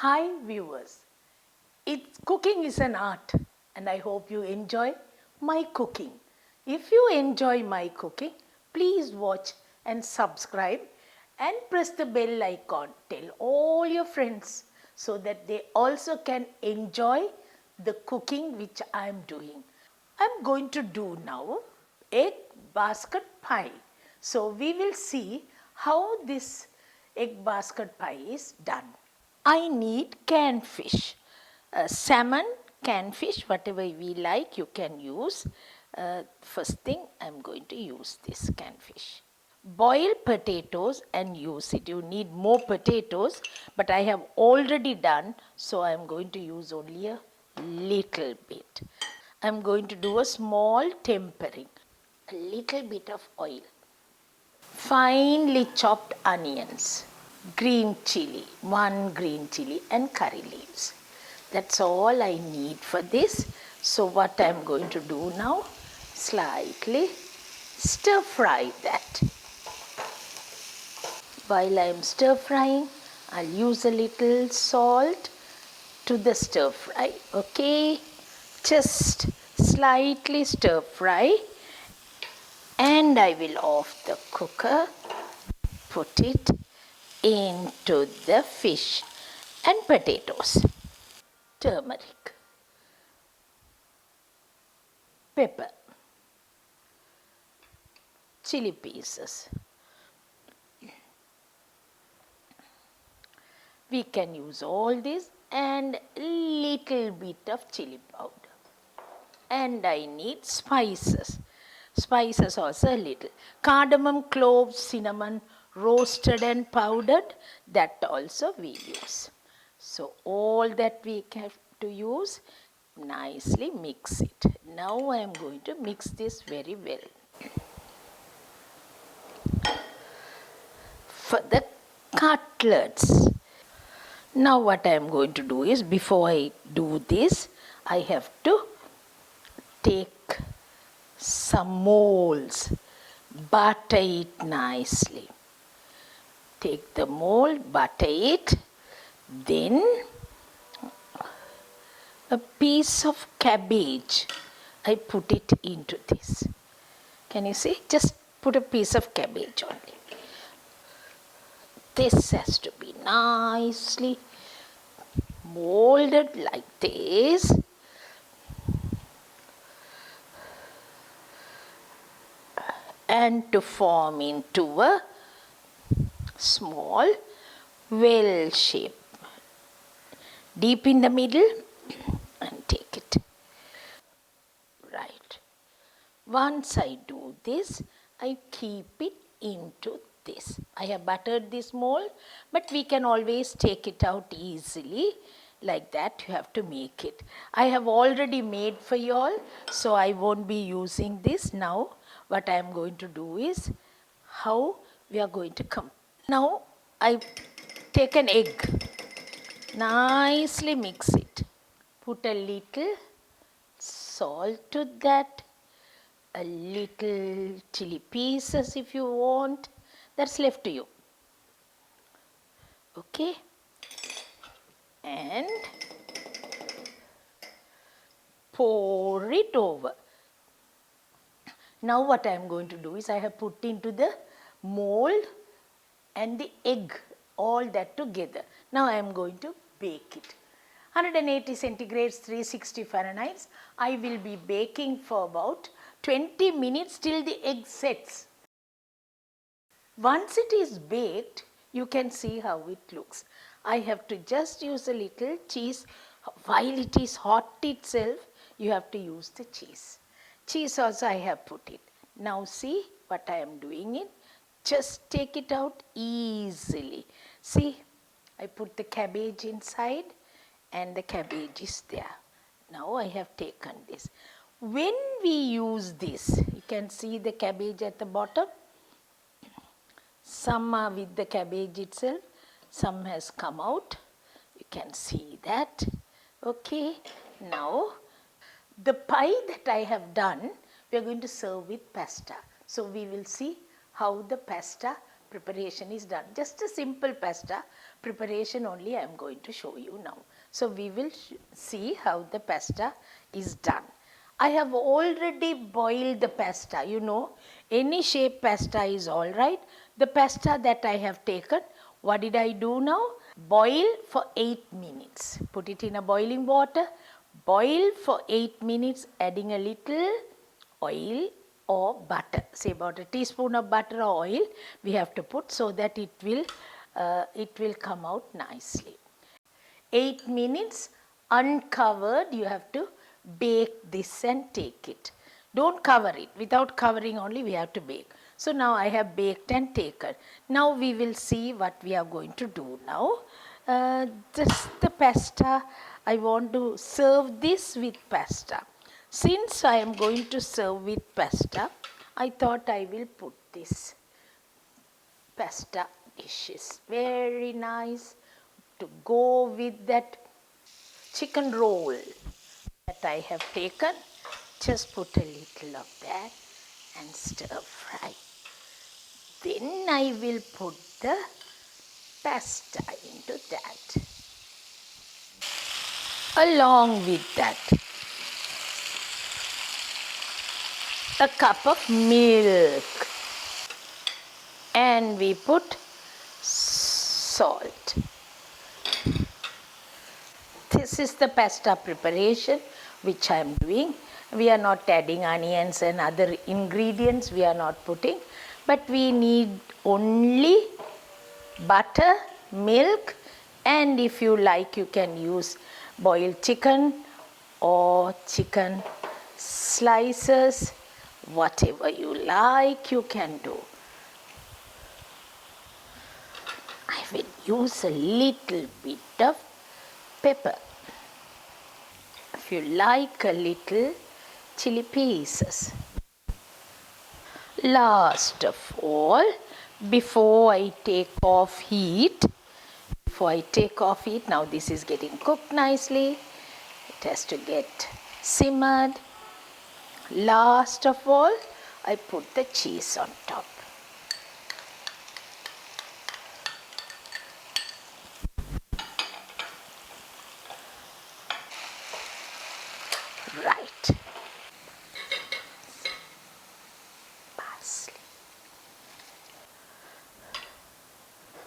Hi viewers, cooking is an art and I hope you enjoy my cooking. If you enjoy my cooking, please watch and subscribe and press the bell icon. Tell all your friends so that they also can enjoy the cooking which I am doing. I am going to do now egg basket pie. So we will see how this egg basket pie is done. I need canned fish, salmon, canned fish, whatever we like you can use. First thing I am going to use this canned fish. Boil potatoes and use it. You need more potatoes, but I have already done, so I am going to use only a little bit. I am going to do a small tempering, a little bit of oil, finely chopped onions, green chili, one green chili and curry leaves. That's all I need for this. So what I am going to do now, slightly stir fry that. While I am stir frying, I'll use a little salt to the stir fry. Okay, just slightly stir fry and I will off the cooker, put it into the fish and potatoes. Turmeric, pepper, chili pieces. We can use all this and little bit of chili powder. And I need spices. Spices also a little. Cardamom, cloves, cinnamon, roasted and powdered, that also we use. So all that we have to use, nicely mix it. Now I am going to mix this very well. For the cutlets. Now what I am going to do is, before I do this, I have to take some molds, butter it nicely. Take the mold, butter it, then a piece of cabbage, I put it into this. Can you see? Just put a piece of cabbage only. This has to be nicely molded like this. And to form into a small well shape. Deep in the middle and take it. Right. Once I do this, I keep it into this. I have buttered this mold, but we can always take it out easily. Like that you have to make it. I have already made for you all, so I won't be using this now. What I am going to do is how we are going to come. Now I take an egg, nicely mix it. Put a little salt to that, a little chili pieces if you want. That's left to you. Okay. And pour it over. Now what I am going to do is, I have put into the mold and the egg, all that together. Now I am going to bake it. 180 centigrades, 360 Fahrenheit. I will be baking for about 20 minutes till the egg sets. Once it is baked, you can see how it looks. I have to just use a little cheese. While it is hot itself, you have to use the cheese. Cheese also I have put it. Now see what I am doing it. Just take it out easily. See, I put the cabbage inside and the cabbage is there. Now I have taken this. When we use this, you can see the cabbage at the bottom. Some are with the cabbage itself, some has come out. You can see that. Okay, now the pie that I have done, we are going to serve with pasta. So we will see how the pasta preparation is done. Just a simple pasta, preparation only I am going to show you now. So we will see how the pasta is done. I have already boiled the pasta. You know, any shape pasta is all right. The pasta that I have taken, what did I do now? Boil for 8 minutes. Put it in a boiling water. Boil for 8 minutes, adding a little oil or butter. Say about a teaspoon of butter or oil we have to put, so that it will come out nicely. 8 minutes uncovered, you have to bake this and take it. Don't cover it. Without covering only we have to bake. So now I have baked and taken. Now we will see what we are going to do now. This the pasta. I want to serve this with pasta. Since I am going to serve with pasta, I thought I will put this pasta dishes. Very nice to go with that chicken roll that I have taken. Just put a little of that and stir fry. Then I will put the pasta into that. Along with that, a cup of milk, and we put salt. This is the pasta preparation which I am doing. We are not adding onions and other ingredients, we are not putting, but we need only butter, milk, and if you like you can use boiled chicken or chicken slices, whatever you like you can do. I will use a little bit of pepper. If you like, a little chili pieces. Last of all, before I take off heat, now this is getting cooked nicely. It has to get simmered. Last of all, I put the cheese on top. Right. Parsley.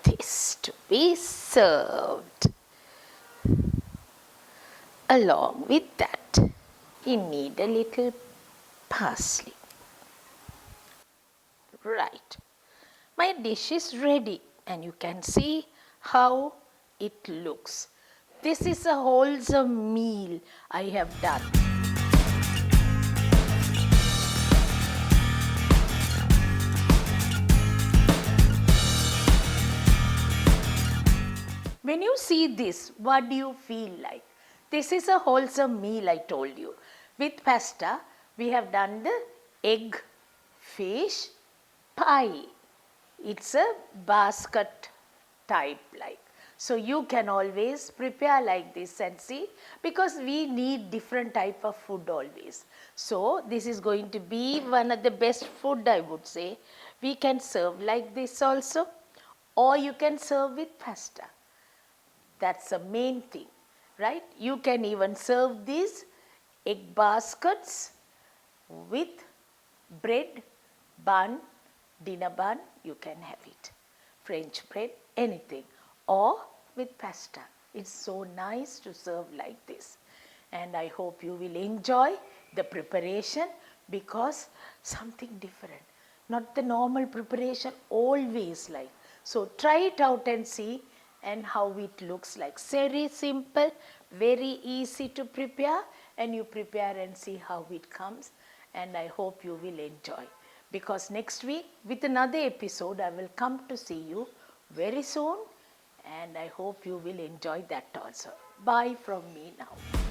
This to be served. Along with that, we need a little parsley. Right. My dish is ready and you can see how it looks. This is a wholesome meal I have done. When you see this, what do you feel like? This is a wholesome meal, I told you. With pasta, we have done the egg fish pie. It's a basket type like. So you can always prepare like this and see, because we need different type of food always. So this is going to be one of the best food, I would say. We can serve like this also, or you can serve with pasta. That's the main thing, right? You can even serve these egg baskets with bread, bun, dinner bun, you can have it. French bread, anything, or with pasta. It's so nice to serve like this. And I hope you will enjoy the preparation, because something different. Not the normal preparation always like. So try it out and see and how it looks like. Very simple, very easy to prepare, and you prepare and see how it comes, and I hope you will enjoy. Because next week with another episode I will come to see you very soon, and I hope you will enjoy that also. Bye from me now.